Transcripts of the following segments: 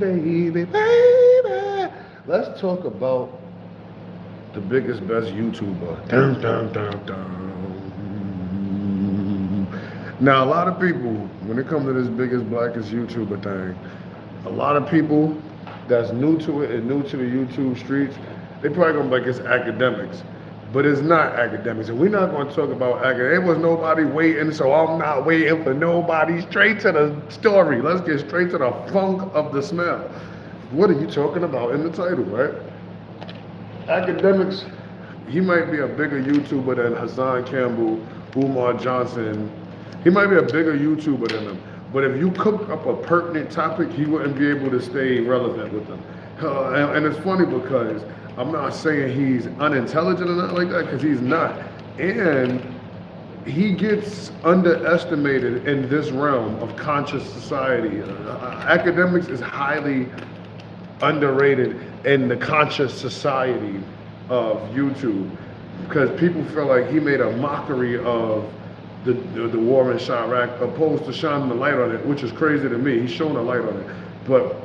baby, baby. Let's talk about the biggest, best YouTuber. Dun, dun, dun, dun. Now, a lot of people, when it comes to this biggest, blackest YouTuber thing, a lot of people that's new to it and new to the YouTube streets, they probably gonna be like it's academics. But it's not academics. And we're not gonna talk about academics. There was nobody waiting, so I'm not waiting for nobody. Straight to the story. Let's get straight to the funk of the smell. What are you talking about in the title, right? Academics, he might be a bigger YouTuber than Hassan Campbell, Umar Johnson. He might be a bigger YouTuber than them. But if you cook up a pertinent topic, he wouldn't be able to stay relevant with them. And it's funny because I'm not saying he's unintelligent or nothing like that, because he's not. And he gets underestimated in this realm of conscious society. Academics is highly underrated in the conscious society of YouTube, because people feel like he made a mockery of the war in Iraq, opposed to shining the light on it, which is crazy to me. He's showing a light on it. But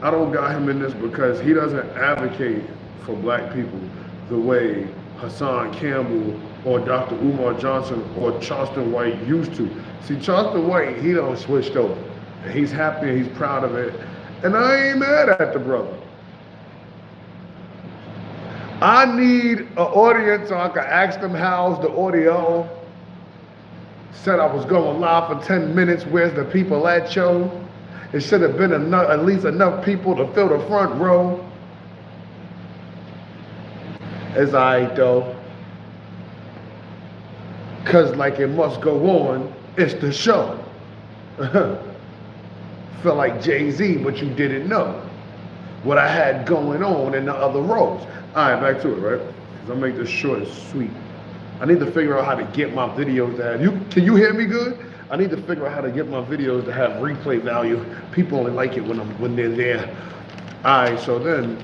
I don't got him in this because he doesn't advocate for black people the way Hassan Campbell or Dr. Umar Johnson or Charleston White used to. See, Charleston White, he done switched over. And he's happy and he's proud of it. And I ain't mad at the brother. I need an audience so I can ask them how's the audio. Said I was going live for 10 minutes. Where's the people at, yo? It should have been enough, at least enough people to fill the front row. It's alright though. Cause like it must go on, it's the show. Felt like Jay-Z, but you didn't know what I had going on in the other rows. Alright, back to it, right? Cause I'll make this short and sweet. I need to figure out how to get my videos to have, can you hear me good? I need to figure out how to get my videos to have replay value. People only like it when they're there. Alright, so then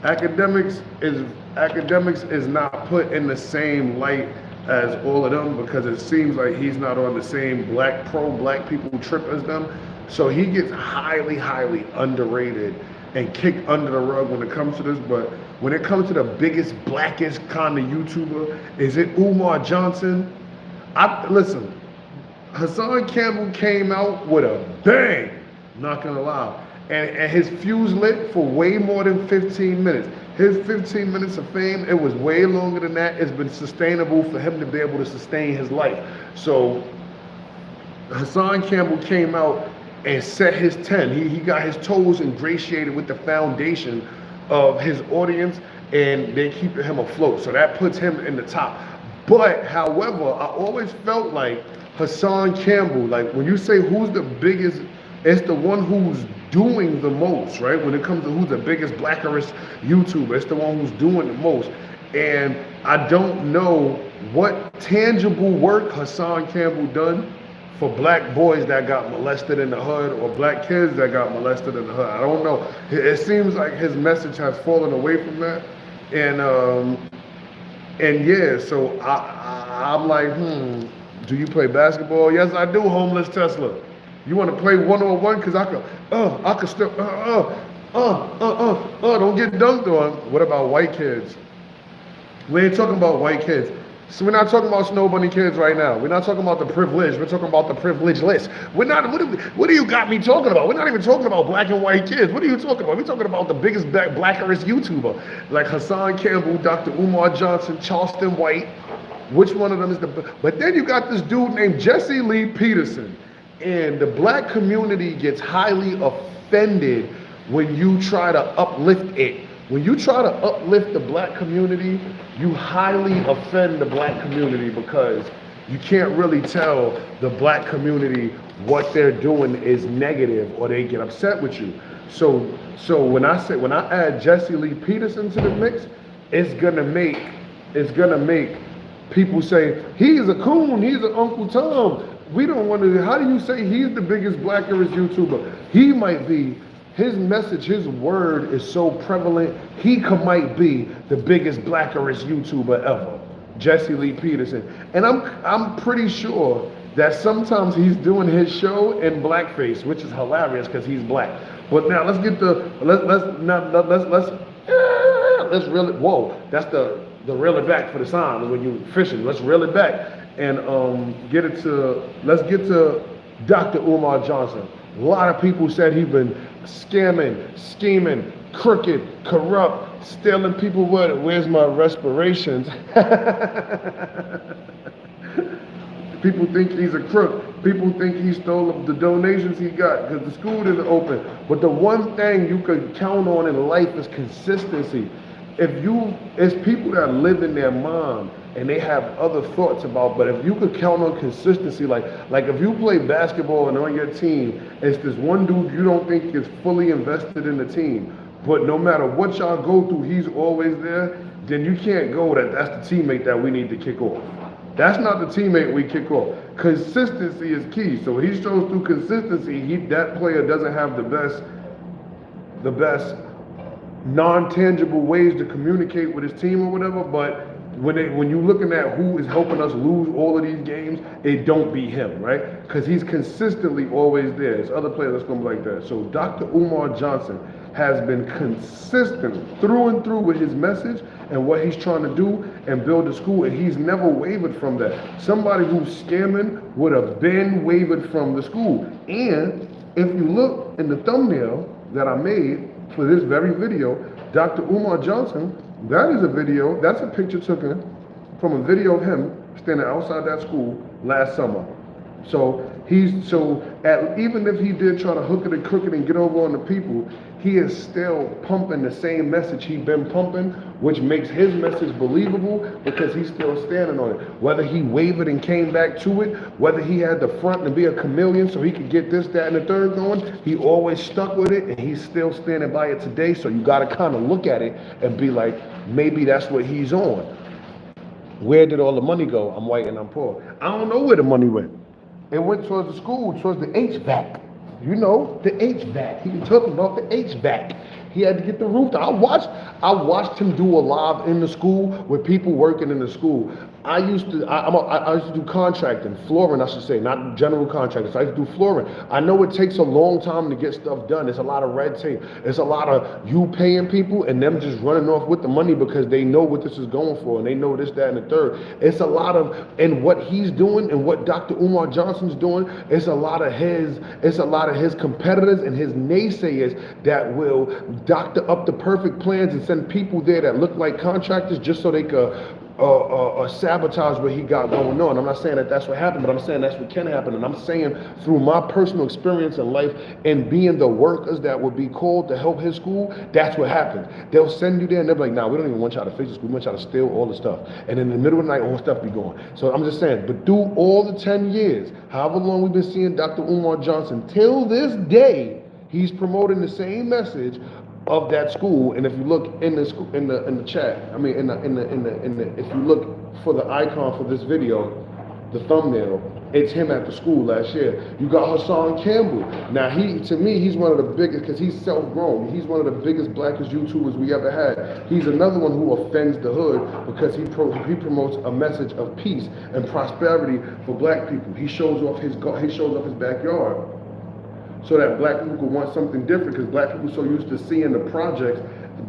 academics is not put in the same light as all of them, because it seems like he's not on the same pro-black people trip as them. So he gets highly, highly underrated and kicked under the rug when it comes to this. But when it comes to the biggest, blackest kind of YouTuber, is it Umar Johnson? Listen, Hassan Campbell came out with a bang, not gonna lie. And his fuse lit for way more than 15 minutes. His 15 minutes of fame, it was way longer than that. It's been sustainable for him to be able to sustain his life. So Hassan Campbell came out and set his 10. He got his toes ingratiated with the foundation of his audience, and they keeping him afloat. So that puts him in the top. But however, I always felt like Hassan Campbell, like when you say who's the biggest, it's the one who's doing the most, right? When it comes to who's the biggest blackerist YouTuber, it's the one who's doing the most. And I don't know what tangible work Hassan Campbell done for black boys that got molested in the hood, or black kids that got molested in the hood. I don't know. It seems like his message has fallen away from that. And yeah, so I'm like, do you play basketball? Yes, I do, homeless Tesla. You want to play one-on-one? Because I can still, don't get dunked on. What about white kids? We ain't talking about white kids. So we're not talking about snow bunny kids right now. We're not talking about the privileged. We're talking about the privileged list. We're not, what do you got me talking about? We're not even talking about black and white kids. What are you talking about? We're talking about the biggest blackerist YouTuber. Like Hassan Campbell, Dr. Umar Johnson, Charleston White. Which one of them is the, but then you got this dude named Jessie Lee Peterson. And the black community gets highly offended when you try to uplift it. When you try to uplift the black community, you highly offend the black community, because you can't really tell the black community what they're doing is negative, or they get upset with you. So when I add Jessie Lee Peterson to the mix, it's gonna make people say, he's a coon, he's an Uncle Tom. We don't want to, how do you say he's the biggest blackerist YouTuber? He might be, his message, his word is so prevalent, he might be the biggest blackerist YouTuber ever, Jessie Lee Peterson. And I'm pretty sure that sometimes he's doing his show in blackface, which is hilarious because he's black. But now let's get let's reel it. Whoa, that's the reel it back for the sign when you fishing. Let's reel it back and let's get to Dr. Umar Johnson. A lot of people said he's been scamming, scheming, crooked, corrupt, stealing people. Where's my respirations? People think he's a crook. People think he stole the donations he got because the school didn't open. But the one thing you could count on in life is consistency. It's people that live in their mind and they have other thoughts about, but if you could count on consistency, like if you play basketball and on your team, it's this one dude you don't think is fully invested in the team, but no matter what y'all go through, he's always there, then you can't go that's the teammate that we need to kick off. That's not the teammate we kick off. Consistency is key. So he shows through consistency, that player doesn't have the best non-tangible ways to communicate with his team or whatever, but when you're looking at who is helping us lose all of these games, it don't be him, right? Because he's consistently always there. There's other players that's going to be like that. So Dr. Umar Johnson has been consistent through and through with his message and what he's trying to do and build a school, and he's never wavered from that. Somebody who's scamming would have been wavered from the school. And if you look in the thumbnail that I made for this very video, Dr. Umar Johnson, that's a picture taken from a video of him standing outside that school last summer. So even if he did try to hook it and crook it and get over on the people, he is still pumping the same message he's been pumping, which makes his message believable because he's still standing on it. Whether he wavered and came back to it, whether he had the front to be a chameleon so he could get this, that, and the third going, he always stuck with it and he's still standing by it today. So you got to kind of look at it and be like, maybe that's what he's on. Where did all the money go? I'm white and I'm poor. I don't know where the money went. It went towards the school, towards the HVAC. You know, the HVAC. He was talking about the HVAC. He had to get the roof down. I watched him do a live in the school with people working in the school. I used to do contracting, flooring, I should say, not general contractors. I used to do flooring. I know it takes a long time to get stuff done. It's a lot of red tape. It's a lot of you paying people and them just running off with the money because they know what this is going for and they know this, that, and the third. It's a lot of, and what he's doing and what Dr. Umar Johnson's doing, it's a lot of his competitors and his naysayers that will doctor up the perfect plans and send people there that look like contractors just so they could sabotage what he got going on. I'm not saying that that's what happened, but I'm saying that's what can happen. And I'm saying through my personal experience in life and being the workers that would be called to help his school, that's what happens. They'll send you there and they'll be like, nah, we don't even want y'all to fix the school. We want y'all to steal all the stuff. And in the middle of the night, all stuff be going. So I'm just saying, but through all the 10 years, however long we've been seeing Dr. Umar Johnson, till this day, he's promoting the same message of that school. And if you look in the school, in the chat, if you look for the icon for this video, the thumbnail, it's him at the school last year. You got Hassan Campbell. Now to me, he's one of the biggest, because he's self-grown. He's one of the biggest blackest YouTubers we ever had. He's another one who offends the hood because he promotes a message of peace and prosperity for black people. He shows off his backyard, so that black people could want something different, because black people are so used to seeing the projects.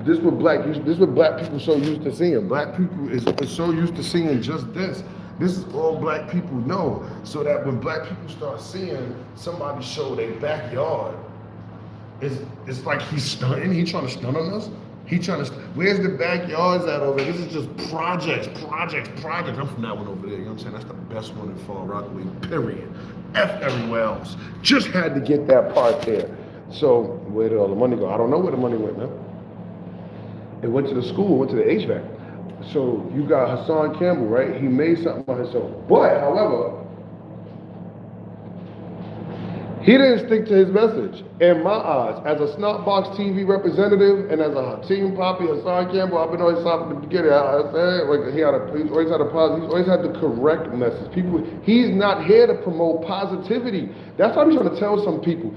This is what black people so used to seeing. Black people is so used to seeing just this. This is all black people know. So that when black people start seeing somebody show their backyard, it's like he's stunning. He's trying to stun on us. Where's the backyards at over there? This is just projects. I'm from that one over there, you know what I'm saying? That's the best one in Fall Rockaway, period. F everywhere else. Just had to get that part there. So where did all the money go? I don't know where the money went, man. It went to the school, went to the HVAC. So you got Hassan Campbell, right? He made something on himself. But, however, he didn't stick to his message. In my eyes, as a Snotbox TV representative and as a team poppy, Hassan Campbell, I've been on his side from the beginning. He's always had the correct message. He's not here to promote positivity. That's what I'm trying to tell some people.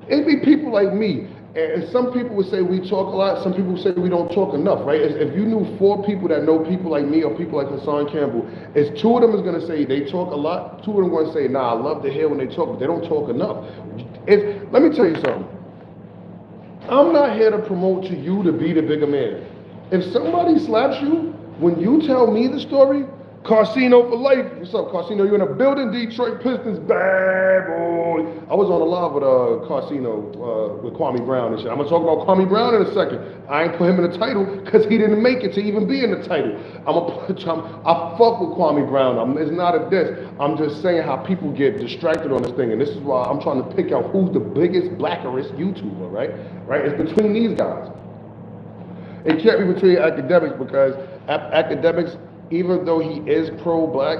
It be people like me. And some people would say we talk a lot, some people would say we don't talk enough, right? If you knew 4 people that know people like me or people like Hassan Campbell, it's 2 of them is going to say they talk a lot, 2 of them are going to say, nah, I love to hear when they talk, but they don't talk enough. Let me tell you something. I'm not here to promote to you to be the bigger man. If somebody slaps you, when you tell me the story, Casino for life. What's up, Casino? You in a building, Detroit Pistons, bad boy. I was on a live with Casino with Kwame Brown and shit. I'm gonna talk about Kwame Brown in a second. I ain't put him in the title because he didn't make it to even be in the title. I fuck with Kwame Brown. It's not a diss. I'm just saying how people get distracted on this thing, and this is why I'm trying to pick out who's the biggest blackerist YouTuber, right? Right? It's between these guys. It can't be between academics because academics, even though he is pro-black,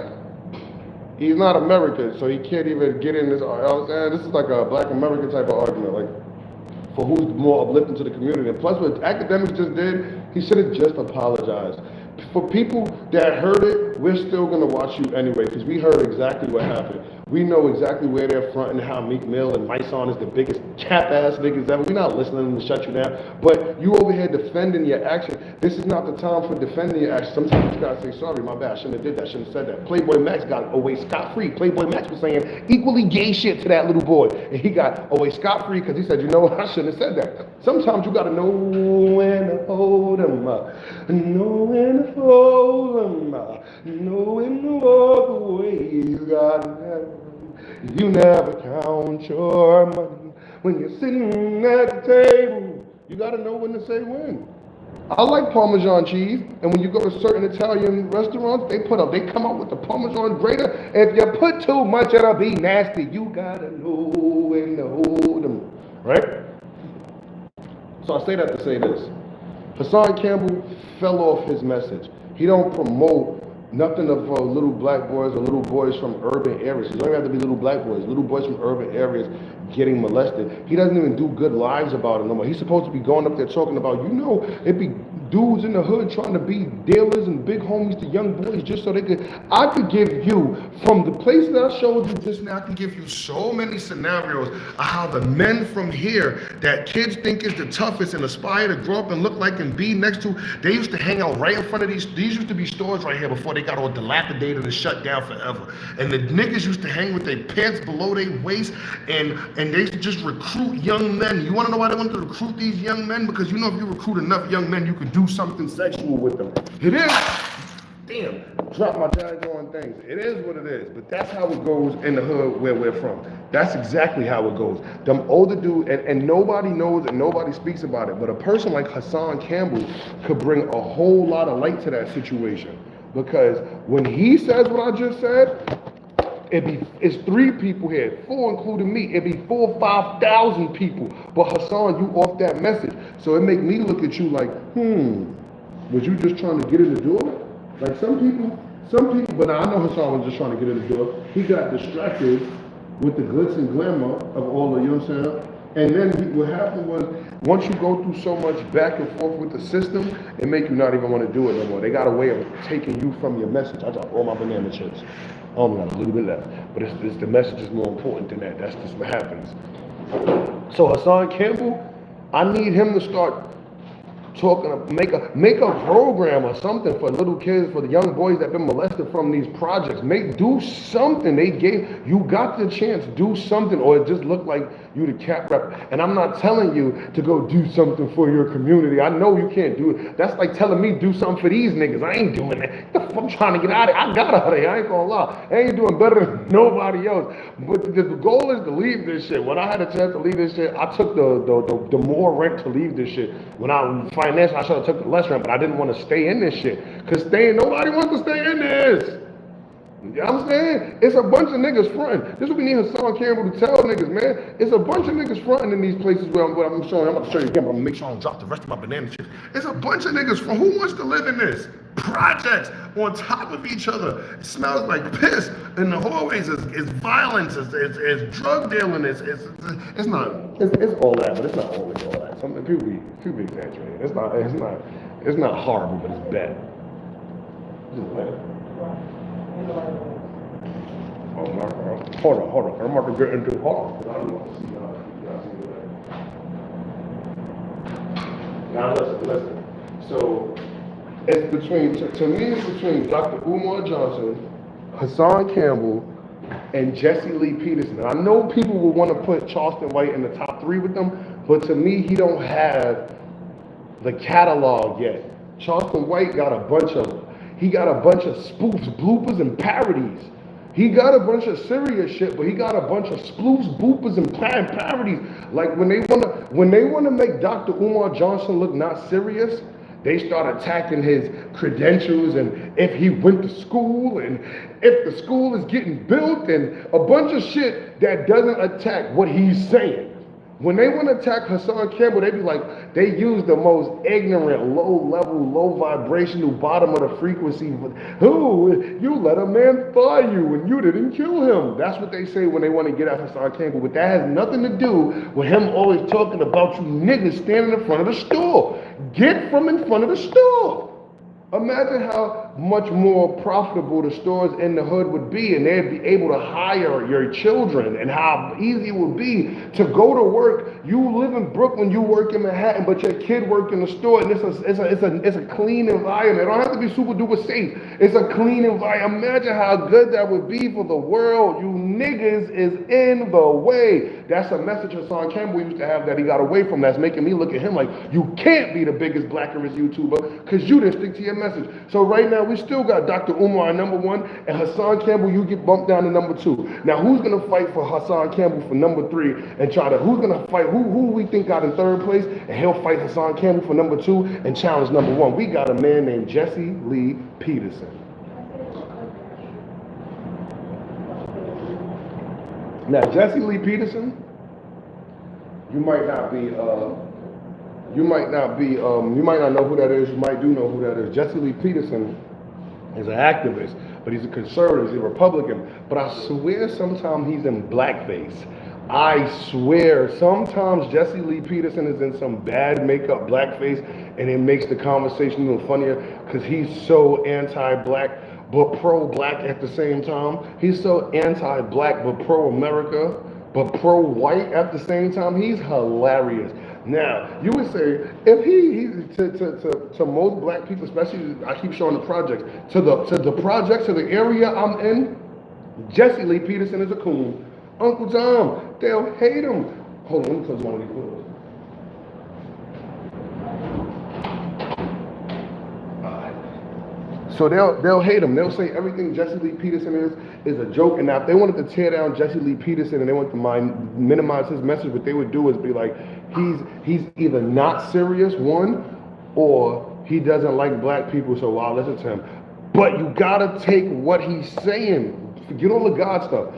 he's not American, so he can't even get in this. This is like a black American type of argument, like for who's more uplifting to the community. And plus, what academics just did, he should have just apologized. For people that heard it, we're still gonna watch you anyway, because we heard exactly what happened. We know exactly where they're fronting, how Meek Mill and Myson is the biggest cap-ass niggas ever. We're not listening to shut you down, but you over here defending your action. This is not the time for defending your action. Sometimes you gotta say, sorry, my bad, I shouldn't have did that, shouldn't have said that. Playboy Max got away scot-free. Playboy Max was saying equally gay shit to that little boy, and he got away scot-free because he said, you know what, I shouldn't have said that. Sometimes you gotta know when to hold them up, know when to fold them up, know when to walk away. You never count your money when you're sitting at the table. You gotta know when to say when. I like Parmesan cheese, and when you go to certain Italian restaurants, they come out with the Parmesan grater. If you put too much, it'll be nasty. You gotta know when to hold them, right? So I say that to say this. Hassan Campbell fell off his message. He don't promote nothing of little black boys or little boys from urban areas. It don't have to be little black boys. Little boys from urban areas getting molested. He doesn't even do good lives about it no more. He's supposed to be going up there talking about, it be dudes in the hood trying to be dealers and big homies to young boys just so they could. I could give you, from the place that I showed you just now, I can give you so many scenarios of how the men from here that kids think is the toughest and aspire to grow up and look like and be next to, they used to hang out right in front of these used to be stores right here before they got all dilapidated and shut down forever. And the niggas used to hang with their pants below their waist and they used to just recruit young men. You wanna know why they wanted to recruit these young men? Because if you recruit enough young men, you could do something sexual with them. It is. Damn, drop my daggone things. It is what it is, but that's how it goes in the hood where we're from. That's exactly how it goes. Them older dudes, and nobody knows and nobody speaks about it, but a person like Hassan Campbell could bring a whole lot of light to that situation. Because when he says what I just said, it's 3 people here, 4 including me. It'd be 4,000 or 5,000 people. But Hassan, you off that message. So it make me look at you like, was you just trying to get in the door? Like some people, but I know Hassan was just trying to get in the door. He got distracted with the glitz and glamour of all the, you know what I'm saying? And then what happened was, once you go through so much back and forth with the system, it make you not even want to do it no more. They got a way of taking you from your message. I dropped all my banana chips. I only got a little bit left, but it's the message is more important than that. That's just what happens. So Hassan Campbell, I need him to start talking, make a program or something for little kids, for the young boys that have been molested from these projects. Do something. You got the chance, do something, or it just looked like you the cap rep. And I'm not telling you to go do something for your community. I know you can't do it. That's like telling me do something for these niggas. I ain't doing that. I'm trying to get out of here. I got out of here. I ain't gonna lie. I ain't doing better than nobody else. But the goal is to leave this shit. When I had a chance to leave this shit, I took the more rent to leave this shit. When financially, I should have took the less rent, but I didn't want to stay in this shit. Because nobody wants to stay in this. You know what I'm saying? It's a bunch of niggas fronting. This is what we need Hassan Campbell to tell niggas, man. It's a bunch of niggas fronting in these places where I'm showing. I'm about to show you again, but I'm going to make sure I don't drop the rest of my banana chips. It's a bunch of niggas who wants to live in this? Projects on top of each other. It smells like piss in the hallways. It's violence. It's drug dealing. It's all that, but it's not always all that. Some people be exaggerating. It's not horrible, but it's bad. Just bad. Oh my God. Hold on. I'm about to get into Now listen. So it's between Dr. Umar Johnson, Hassan Campbell, and Jessie Lee Peterson. And I know people will want to put Charleston White in the top 3 with them, but to me, he don't have the catalog yet. Charleston White got a bunch of spoofs, bloopers, and parodies. He got a bunch of serious shit, but he got a bunch of spoofs, bloopers, and parodies. Like when they wanna make Dr. Umar Johnson look not serious, they start attacking his credentials and if he went to school and if the school is getting built and a bunch of shit that doesn't attack what he's saying. When they want to attack Hassan Campbell, they be like, they use the most ignorant, low level, low vibrational, bottom of the frequency. Who, you let a man fire you and you didn't kill him. That's what they say when they want to get at Hassan Campbell. But that has nothing to do with him always talking about you niggas standing in front of the store. Get from in front of the store. Imagine how much more profitable the stores in the hood would be, and they'd be able to hire your children, and how easy it would be to go to work. You live in Brooklyn, you work in Manhattan, but your kid work in the store, and it's a clean environment. It don't have to be super duper safe. It's a clean environment. Imagine how good that would be for the world. You niggas is in the way. That's a message Hassan Campbell used to have that he got away from. That's making me look at him like, you can't be the biggest blackerist YouTuber because you didn't stick to your message. So right now, we still got Dr. Umar at number 1, and Hassan Campbell, you get bumped down to number 2. Now, who's going to fight for Hassan Campbell for number 3 and who's going to fight, who we think got in 3rd place, and he'll fight Hassan Campbell for number 2 and challenge number 1. We got a man named Jessie Lee Peterson. Now, Jessie Lee Peterson, you might not know who that is. You might do know who that is. Jessie Lee Peterson is an activist, but he's a conservative, he's a Republican. But I swear sometimes he's in blackface. I swear sometimes Jessie Lee Peterson is in some bad makeup blackface, and it makes the conversation a little funnier because he's so anti-black but pro-black at the same time. He's so anti-black but pro-America but pro-white at the same time. He's hilarious. Now, you would say, if to most black people, especially, I keep showing the projects, to the area I'm in, Jessie Lee Peterson is a coon. Uncle Tom, they'll hate him. Hold on, let me close one of these doors. So they'll hate him. They'll say everything Jessie Lee Peterson is a joke. And now if they wanted to tear down Jessie Lee Peterson and they wanted to minimize his message, what they would do is be like, he's either not serious, one, or he doesn't like black people, so I'll listen to him. But you gotta take what he's saying. Forget all the God stuff.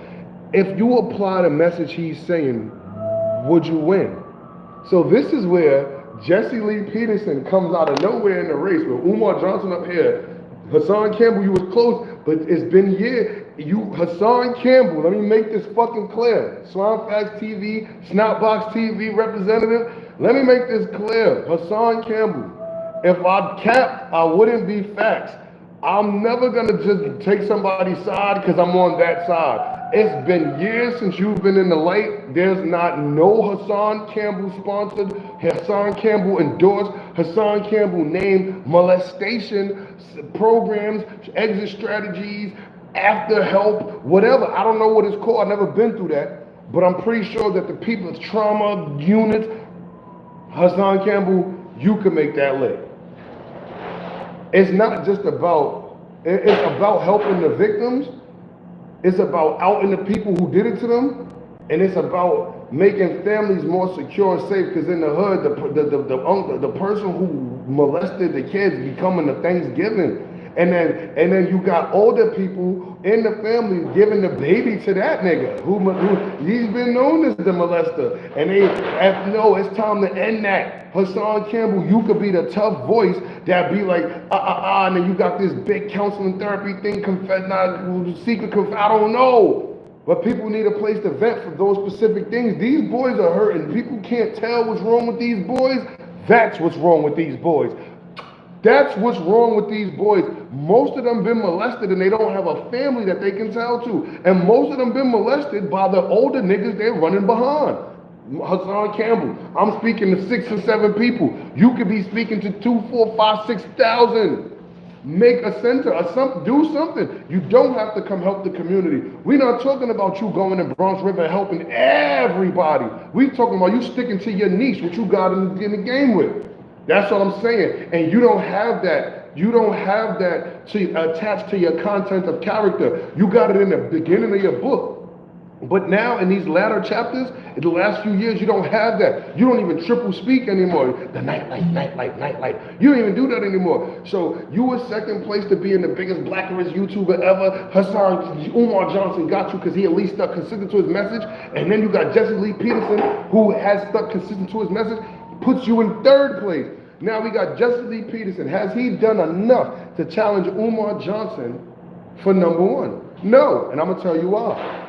If you apply the message he's saying, would you win? So this is where Jessie Lee Peterson comes out of nowhere in the race with Umar Johnson up here. Hassan Campbell, you was close, but it's been years. Hassan Campbell, let me make this fucking clear. Swinefax TV, Snapbox TV representative, let me make this clear. Hassan Campbell, if I capped, I wouldn't be facts. I'm never gonna just take somebody's side because I'm on that side. It's been years since you've been in the light. There's not no Hassan Campbell sponsored, Hassan Campbell endorsed, Hassan Campbell named molestation programs, exit strategies, after help, whatever. I don't know what it's called. I've never been through that. But I'm pretty sure that the people's trauma units, Hassan Campbell, you can make that lit. It's not just about, it's about helping the victims. It's about outing the people who did it to them, and it's about making families more secure and safe. Because in the hood, the person who molested the kids becoming the Thanksgiving, and then you got older people in the family giving the baby to that nigga who he's been known as the molester, and no, it's time to end that. Hassan Campbell, you could be the tough voice that be like, and then you got this big counseling therapy thing, secret, I don't know. But people need a place to vent for those specific things. These boys are hurting. People can't tell what's wrong with these boys. That's what's wrong with these boys. That's what's wrong with these boys. Most of them been molested and they don't have a family that they can tell to. And most of them been molested by the older niggas they're running behind. Hassan Campbell, I'm speaking to 6 or 7 people. You could be speaking to 2, 4, 5, 6,000. Make a center or do something. You don't have to come help the community. We're not talking about you going to Bronx River and helping everybody. We're talking about you sticking to your niche, what you got in the game with. That's what I'm saying. And you don't have that. You don't have that attached to your content of character. You got it in the beginning of your book. But now in these latter chapters, in the last few years, you don't have that. You don't even triple speak anymore. The nightlife. You don't even do that anymore. So you were second place to being the biggest blackerist YouTuber ever. Umar Johnson got you because he at least stuck consistent to his message. And then you got Jessie Lee Peterson, who has stuck consistent to his message, puts you in third place. Now we got Jessie Lee Peterson. Has he done enough to challenge Umar Johnson for number one? No, and I'm gonna tell you why.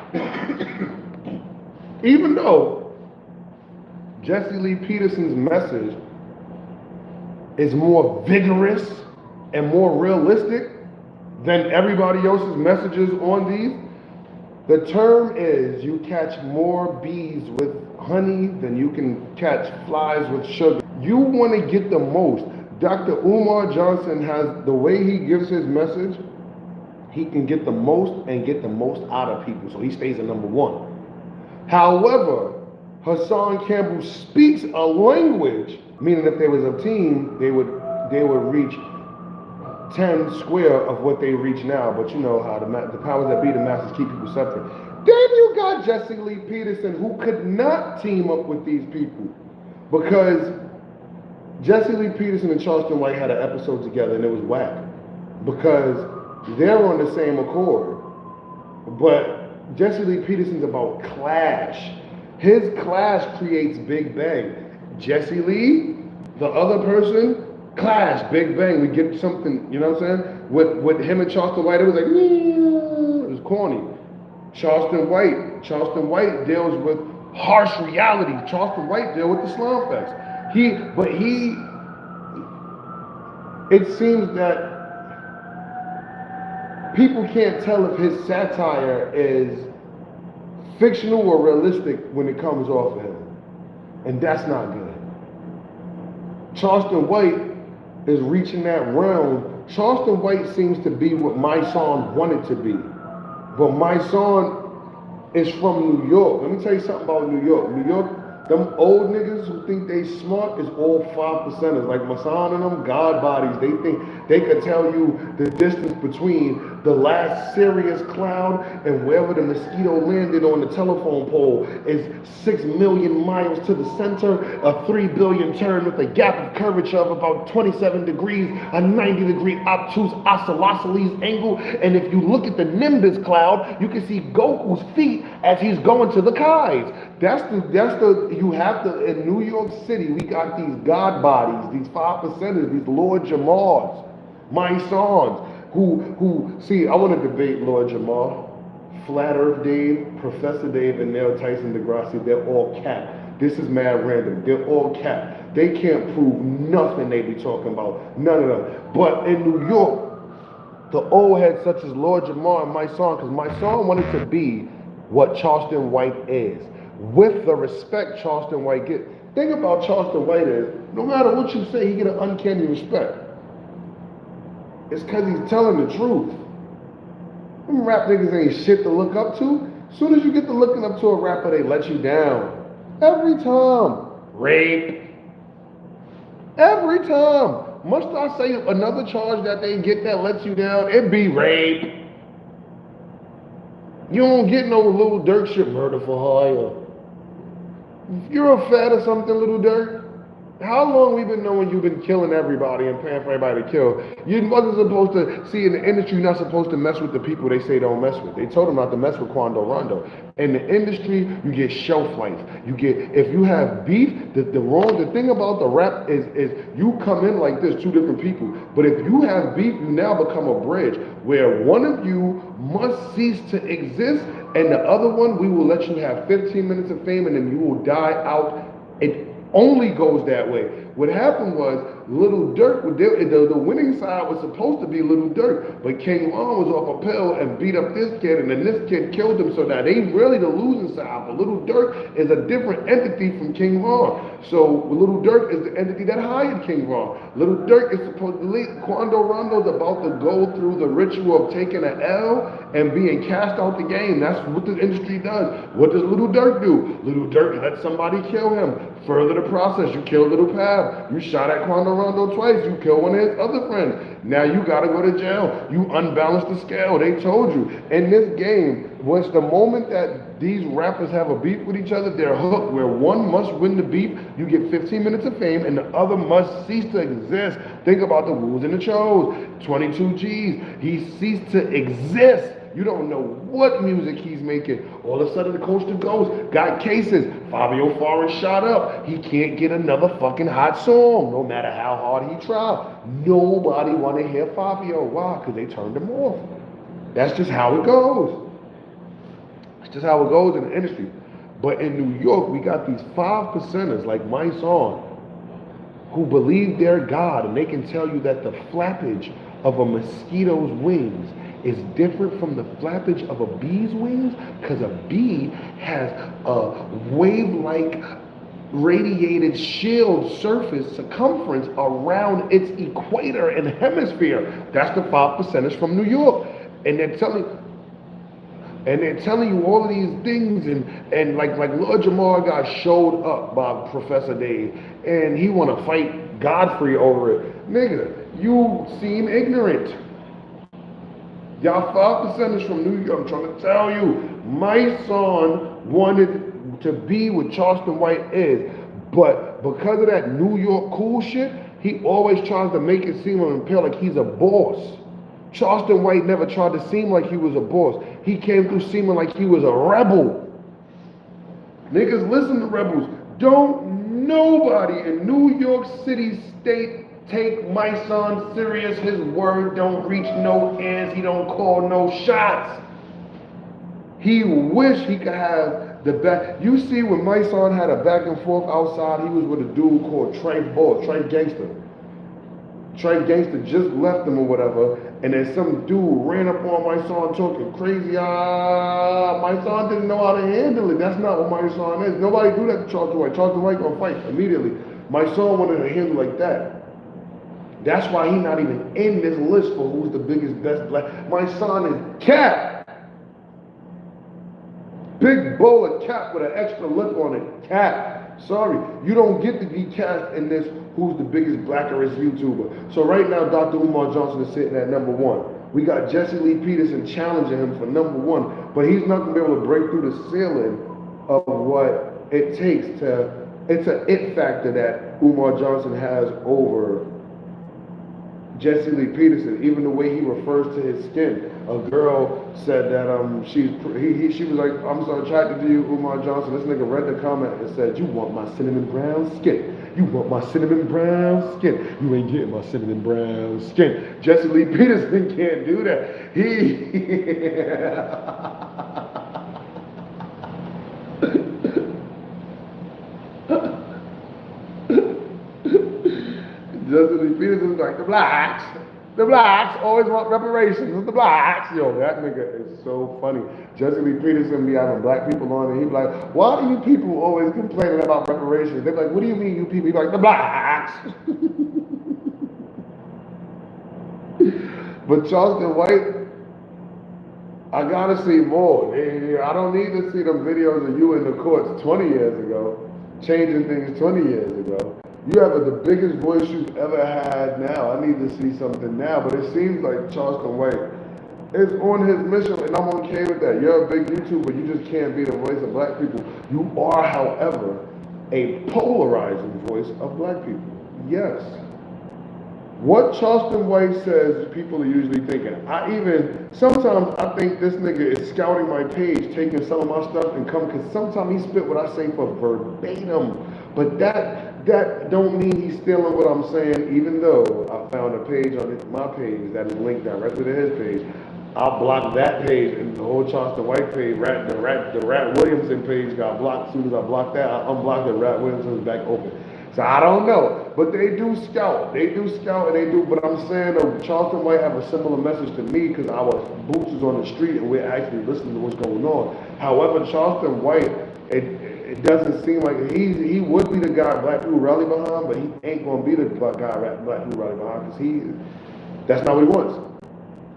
Even though Jessie Lee Peterson's message is more vigorous and more realistic than everybody else's messages on these, the term is you catch more bees with honey than you can catch flies with sugar. You want to get the most. Dr. Umar Johnson has, the way he gives his message, he can get the most and get the most out of people. So he stays at number one. However, Hassan Campbell speaks a language, meaning if there was a team, they would reach 10 square of what they reach now. But you know how the powers that be, the masses, keep people separate. Then you got Jessie Lee Peterson, who could not team up with these people because Jessie Lee Peterson and Charleston White had an episode together and it was whack because they're on the same accord. But Jessie Lee Peterson's about clash. His clash creates Big Bang. Jessie Lee, the other person, clash, Big Bang. We get something, you know what I'm saying? With him and Charleston White, it was like, it was corny. Charleston White deals with harsh reality. Charleston White deals with the slum facts. It seems that people can't tell if his satire is fictional or realistic when it comes off of him. And that's not good. Charleston White is reaching that realm. Charleston White seems to be what my son wanted to be. But my son is from New York. Let me tell you something about New York. New York, them old niggas who think they smart is all 5%ers. Like Masan and them, God bodies. They think they could tell you the distance between the last serious cloud and wherever the mosquito landed on the telephone pole is 6 million miles to the center, a 3 billion turn with a gap of curvature of about 27 degrees, a 90-degree obtuse isosceles angle. And if you look at the Nimbus cloud, you can see Goku's feet as he's going to the Kais. You have to, in New York City, we got these God bodies, these 5%ers, these Lord Jamars, my sons, who, see, I want to debate Lord Jamar, Flat Earth Dave, Professor Dave, and Neil Tyson DeGrassi. They're all cap. This is mad random. They're all cap. They can't prove nothing they be talking about. None of them. But in New York, the old heads such as Lord Jamar and my son, because my son wanted to be what Charleston White is, with the respect Charleston White gets. Thing about Charleston White is, no matter what you say, he get an uncanny respect. It's because he's telling the truth. Them rap niggas ain't shit to look up to. As soon as you get to looking up to a rapper, they let you down. Every time. Rape. Every time. Must I say another charge that they get that lets you down? It be rape. You don't get no Little Dirk shit, murder for hire. If you're a fat or something, Little Dirk, how long we been knowing you've been killing everybody and paying for everybody to kill? You wasn't supposed to, see, in the industry, you're not supposed to mess with the people they say don't mess with. They told them not to mess with Quando Rondo. In the industry, you get shelf life. You get, if you have beef, the thing about the rap is you come in like this, two different people. But if you have beef, you now become a bridge where one of you must cease to exist and the other one, we will let you have 15 minutes of fame and then you will die out only goes that way. What happened was Little Durk, the winning side was supposed to be Little Durk, but King Von was off a pill and beat up this kid, and then this kid killed him, so now they really the losing side. But Little Durk is a different entity from King Von. So Little Durk is the entity that hired King Von. Little Durk is supposed to lead. Quando Rondo's about to go through the ritual of taking an L and being cast out the game. That's what the industry does. What does Little Durk do? Little Durk lets somebody kill him. Further the process, you kill Little Pav. You shot at Quando Rondo twice. You kill one of his other friends. Now you gotta go to jail. You unbalance the scale. They told you. In this game, once the moment that these rappers have a beef with each other, they're hooked. Where one must win the beef, you get 15 minutes of fame, and the other must cease to exist. Think about the Woos and the Chos. 22 G's. He ceased to exist. You don't know what music he's making. All of a sudden, the Coast to Ghost got cases. Fabio Foreign shot up. He can't get another fucking hot song, no matter how hard he tried. Nobody want to hear Fabio. Why? Because they turned him off. That's just how it goes. That's just how it goes in the industry. But in New York, we got these 5%ers like my son who believe they're God, and they can tell you that the flappage of a mosquito's wings is different from the flappage of a bee's wings, because a bee has a wave-like radiated shield surface circumference around its equator and hemisphere. That's the 5%ers from New York. And they're telling you all of these things, and like Lord Jamar got showed up by Professor Dave, and he want to fight Godfrey over it. Nigga, you seem ignorant. Y'all 5%ers from New York, I'm trying to tell you, my son wanted to be what Charleston White is, but because of that New York cool shit, he always tries to make it seem on him like he's a boss. Charleston White never tried to seem like he was a boss. He came through seeming like he was a rebel. Niggas, listen to rebels. Don't nobody in New York City State take my son serious. His word don't reach no ends. He don't call no shots. He wish he could have the back. You see when my son had a back and forth outside, he was with a dude called Trey Gangster. Trey Gangster just left him or whatever, and then some dude ran up on my son talking crazy. My son didn't know how to handle it. That's not what my son is. Nobody do that to Charleston White. Charleston White gonna fight immediately. My son wanted to handle like that. That's why he's not even in this list for who's the biggest, best black. My son is Cap. Big bowl of Cap with an extra lip on it. Cap. Sorry, you don't get to be cast in this who's the biggest blackerist YouTuber. So right now, Dr. Umar Johnson is sitting at number 1. We got Jessie Lee Peterson challenging him for number 1, but he's not gonna be able to break through the ceiling of what it takes to, it's an it factor that Umar Johnson has over Jessie Lee Peterson, even the way he refers to his skin. A girl said that she was like, I'm so attracted to you, Umar Johnson. This nigga read the comment and said, you want my cinnamon brown skin. You want my cinnamon brown skin. You ain't getting my cinnamon brown skin. Jessie Lee Peterson can't do that. Jessie Lee Peterson's like, the blacks always want reparations. The blacks. Yo, that nigga is so funny. Jessie Lee Peterson be having black people on, and he be like, why do you people always complaining about reparations? They're like, what do you mean you people? He be like, the blacks. But Charleston White, I gotta see more. I don't need to see them videos of you in the courts 20 years ago, changing things 20 years ago. You have the biggest voice you've ever had now. I need to see something now, but it seems like Charleston White is on his mission, and I'm okay with that. You're a big YouTuber, you just can't be the voice of black people. You are, however, a polarizing voice of black people. Yes. What Charleston White says, people are usually thinking. Sometimes I think this nigga is scouting my page, taking some of my stuff and come, because sometimes he spit what I say for verbatim. But that don't mean he's stealing what I'm saying, even though I found a page on my page that is linked directly to his page. I'll block that page, and the whole Charleston White page, the Rat Williamson page got blocked. As soon as I blocked that, I unblocked the Rat Williamson's back open. So I don't know, but they do scout. They do scout, and they do. But I'm saying Charleston might have a similar message to me because our boots is on the street and we're actually listening to what's going on. However, Charleston White, it doesn't seem like he would be the guy black people rally behind, but he ain't gonna be the guy black people rally behind because that's not what he wants.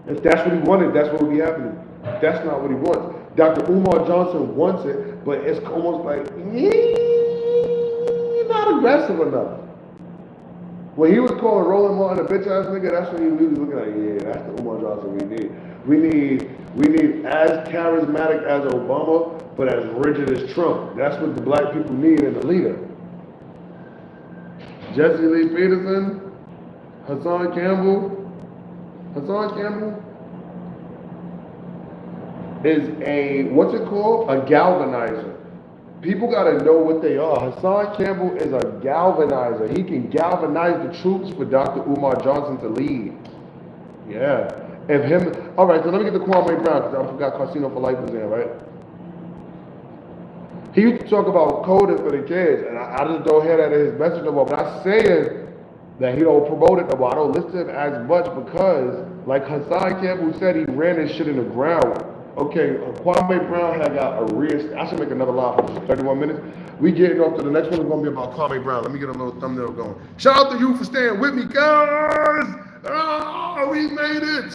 If that's what he wanted, that's what would be happening. That's not what he wants. Dr. Umar Johnson wants it, but it's almost like not aggressive enough. When he was calling Roland Martin a bitch ass nigga, that's when he was looking like, yeah, that's the Umar Johnson we need. We need as charismatic as Obama, but as rigid as Trump. That's what the black people need in a leader. Jessie Lee Peterson, Hassan Campbell is a, what's it called? A galvanizer. People gotta know what they are. Hassan Campbell is a galvanizer. He can galvanize the troops for Dr. Umar Johnson to lead. Yeah. All right, so let me get to Kwame Brown, because I forgot Casino for Life was there, right? He used to talk about coding for the kids, and I just don't hear that in his message no more, but I say that he don't promote it no more. I don't listen to it as much because, like Hassan Campbell said, he ran this shit in the ground. Okay, Kwame Brown had got I should make another live for 31 minutes. We getting off to the next one. It's going to be about Kwame Brown. Let me get a little thumbnail going. Shout out to you for staying with me, guys. Oh, we made it.